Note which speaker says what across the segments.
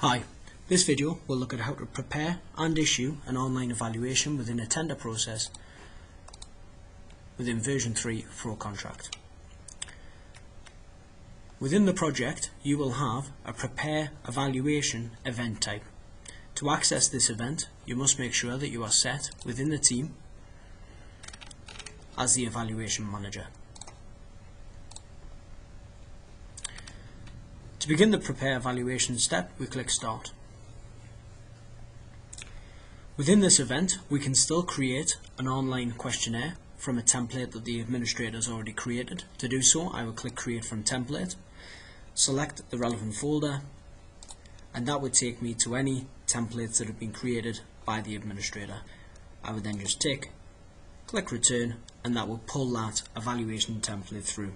Speaker 1: Hi, this video will look at how to prepare and issue an online evaluation within a tender process within version 3 for a contract. Within the project, you will have a prepare evaluation event type. To access this event, you must make sure that you are set within the team as the evaluation manager. To begin the prepare evaluation step, we click Start. Within this event, we can still create an online questionnaire from a template that the administrator has already created. To do so, I will click Create from Template, select the relevant folder, and that would take me to any templates that have been created by the administrator. I would then just tick, click Return, and that will pull that evaluation template through.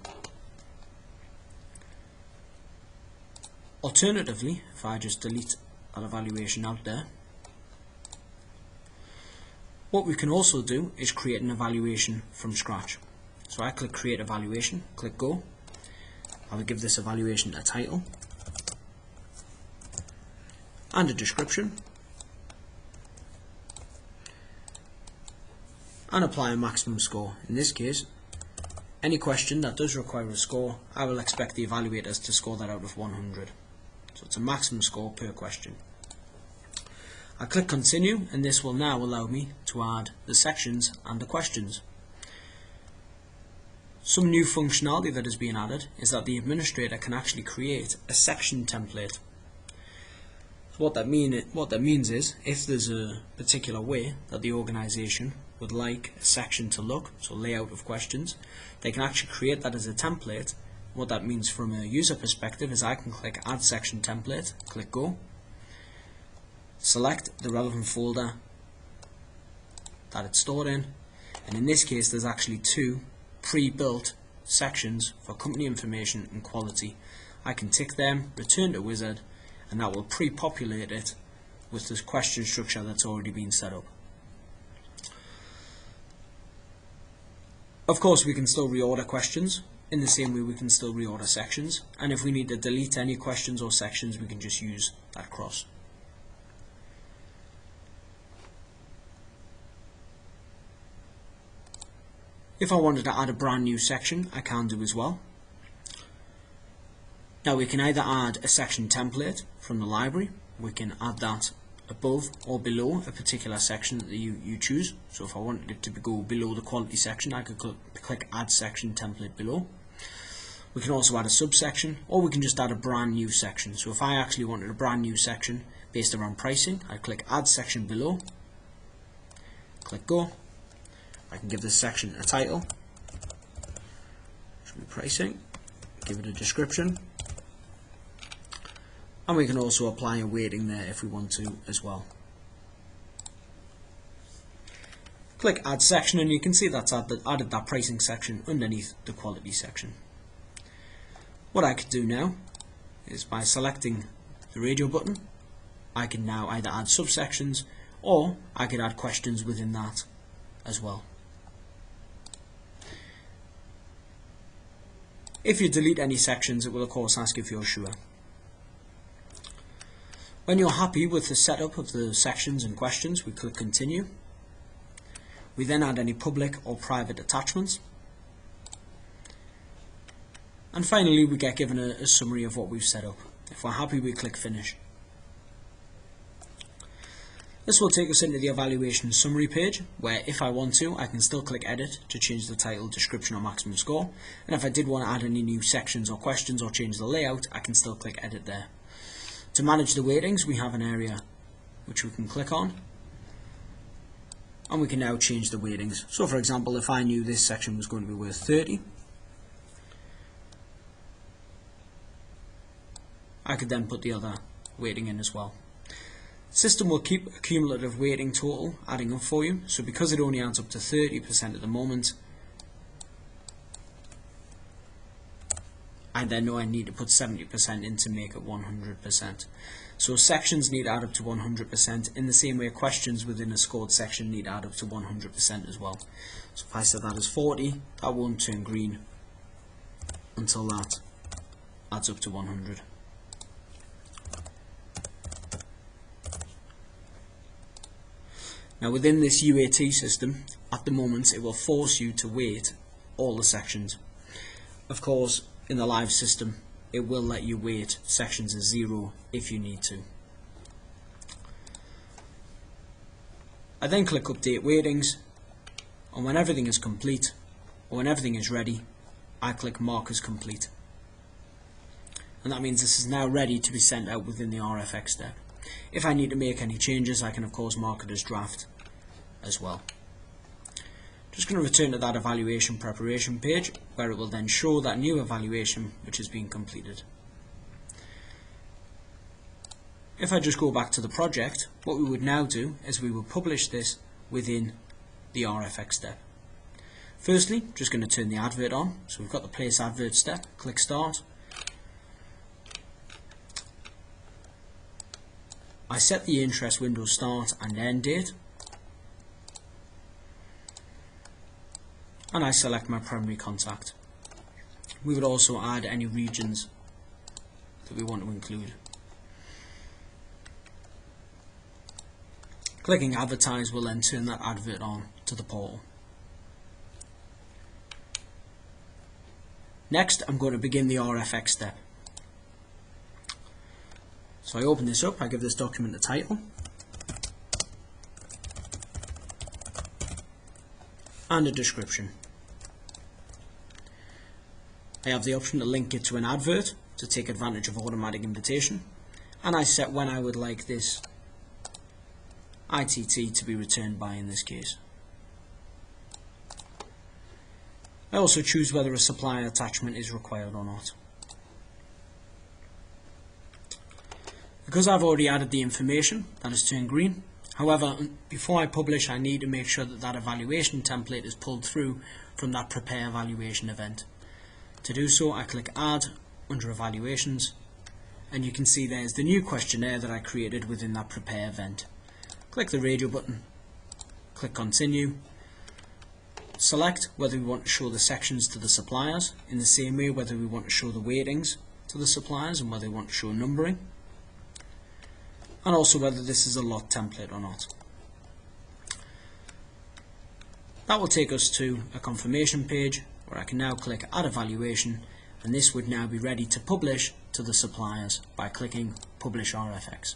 Speaker 1: Alternatively, if I just delete that evaluation out there, what we can also do is create an evaluation from scratch. So I click Create Evaluation, click Go. I will give this evaluation a title and a description, and apply a maximum score. In this case, any question that does require a score, I will expect the evaluators to score that out of 100. So it's a maximum score per question. I click Continue, and this will now allow me to add the sections and the questions. Some new functionality that is being added is that the administrator can actually create a section template. So what that means is, if there's a particular way that the organisation would like a section to look, so layout of questions, they can actually create that as a template. What that means from a user perspective is I can click Add Section Template, click Go, select the relevant folder that it's stored in, and in this case there's actually two pre-built sections for company information and quality. I can tick them, return to wizard, and that will pre-populate it with this question structure that's already been set up. Of course, we can still reorder questions in the same way we can still reorder sections, and if we need to delete any questions or sections, we can just use that cross. If I wanted to add a brand new section, I can do as well. Now we can either add a section template from the library, we can add that above or below a particular section that you choose. So if I wanted it to go below the quality section, I could click Add Section Template Below. We can also add a subsection, or we can just add a brand new section. So if I actually wanted a brand new section based around pricing, I click Add Section Below, click Go. I can give this section a title, should be pricing, give it a description, and we can also apply a weighting there if we want to as well. Click Add Section, and you can see that's added that pricing section underneath the quality section. What I could do now is, by selecting the radio button, I can now either add subsections or I could add questions within that as well. If you delete any sections, it will of course ask if you're sure. When you're happy with the setup of the sections and questions, we click Continue. We then add any public or private attachments. And finally, we get given a summary of what we've set up. If we're happy, we click Finish. This will take us into the evaluation summary page, where if I want to, I can still click Edit to change the title, description, or maximum score. And if I did want to add any new sections or questions or change the layout, I can still click Edit there. To manage the weightings, we have an area which we can click on, and we can now change the weightings. So for example, if I knew this section was going to be worth 30, I could then put the other weighting in as well. System will keep a cumulative weighting total adding up for you, so because it only adds up to 30% at the moment, I then know I need to put 70% in to make it 100%. So sections need to add up to 100% in the same way questions within a scored section need to add up to 100% as well. So if I set that as 40, that won't turn green until that adds up to 100. Now within this UAT system, at the moment it will force you to weight all the sections. Of course, in the live system, it will let you weight sections as 0 if you need to. I then click Update Weightings, and when everything is complete, or when everything is ready, I click Mark as Complete. And that means this is now ready to be sent out within the RFX step. If I need to make any changes, I can of course mark it as draft as well. Just going to return to that evaluation preparation page, where it will then show that new evaluation which has been completed. If I just go back to the project, what we would now do is we will publish this within the RFX step. Firstly, just going to turn the advert on. So we've got the place advert step, click Start. I set the interest window start and end date, and I select my primary contact. We would also add any regions that we want to include. Clicking Advertise will then turn that advert on to the portal. Next, I'm going to begin the RFX step. So I open this up, I give this document a title and a description. I have the option to link it to an advert to take advantage of automatic invitation, and I set when I would like this ITT to be returned by in this case. I also choose whether a supplier attachment is required or not. Because I've already added the information, that has turned green. However, before I publish, I need to make sure that that evaluation template is pulled through from that prepare evaluation event. To do so, I click Add under Evaluations, and you can see there's the new questionnaire that I created within that prepare event. Click the radio button, click Continue, select whether we want to show the sections to the suppliers, in the same way whether we want to show the weightings to the suppliers and whether we want to show numbering, and also whether this is a lot template or not. That will take us to a confirmation page where I can now click Add Evaluation, and this would now be ready to publish to the suppliers by clicking Publish RFX.